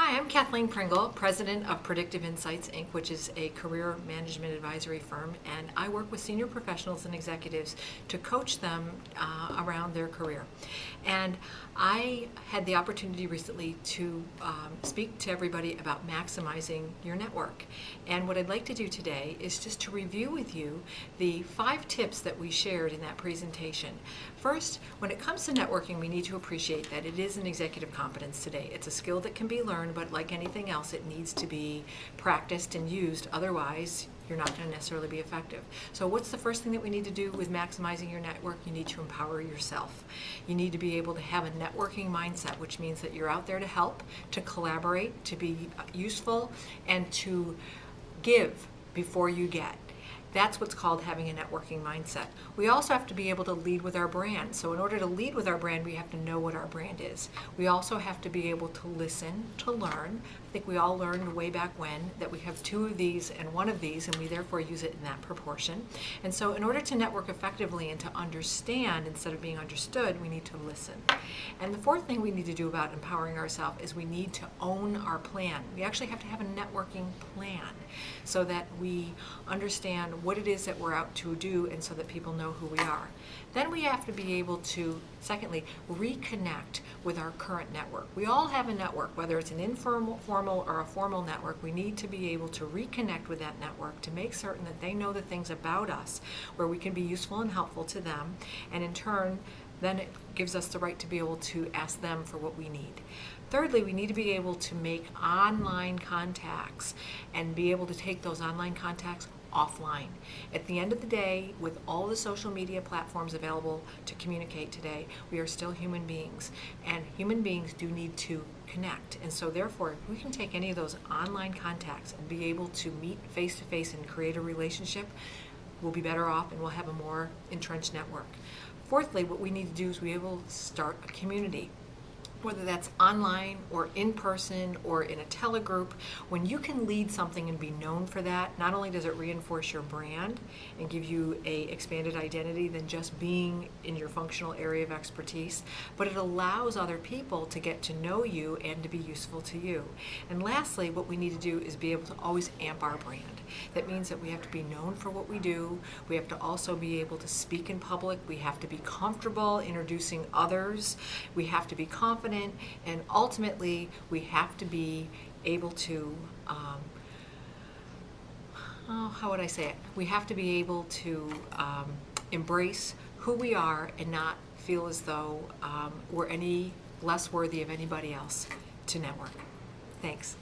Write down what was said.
Hi, I'm Kathleen Pringle, president of Predictive Insights, Inc., which is a career management advisory firm, and I work with senior professionals and executives to coach them around their career. And I had the opportunity recently to speak to everybody about maximizing your network. And what I'd like to do today is just to review with you the 5 tips that we shared in that presentation. First, when it comes to networking, we need to appreciate that it is an executive competence today. It's a skill that can be learned, but like anything else, it needs to be practiced and used. Otherwise, you're not going to necessarily be effective. So what's the first thing that we need to do with maximizing your network? You need to empower yourself. You need to be able to have a networking mindset, which means that you're out there to help, to collaborate, to be useful, and to give before you get. That's what's called having a networking mindset. We also have to be able to lead with our brand. So in order to lead with our brand, we have to know what our brand is. We also have to be able to listen, to learn. I think we all learned way back when that we have 2 of these and 1 of these, and we therefore use it in that proportion. And so in order to network effectively and to understand instead of being understood, we need to listen. And the 4th thing we need to do about empowering ourselves is we need to own our plan. We actually have to have a networking plan so that we understand what it is that we're out to do and so that people know who we are. Then we have to be able to, secondly, reconnect with our current network. We all have a network, whether it's an informal, formal, or a formal network. We need to be able to reconnect with that network to make certain that they know the things about us where we can be useful and helpful to them, and in turn, then it gives us the right to be able to ask them for what we need. Thirdly, we need to be able to make online contacts and be able to take those online contacts offline. At the end of the day, with all the social media platforms available to communicate today, we are still human beings, and human beings do need to connect. And so therefore, if we can take any of those online contacts and be able to meet face to face and create a relationship, we'll be better off and we'll have a more entrenched network. Fourthly, what we need to do is be able to start a community, whether that's online or in person or in a telegroup. When you can lead something and be known for that, not only does it reinforce your brand and give you a expanded identity than just being in your functional area of expertise, but it allows other people to get to know you and to be useful to you. And lastly, what we need to do is be able to always amp our brand. That means that we have to be known for what we do. We have to also be able to speak in public. We have to be comfortable introducing others. We have to be confident, and ultimately we have to be able to how would I say it? We have to be able to embrace who we are and not feel as though we're any less worthy of anybody else to network. Thanks.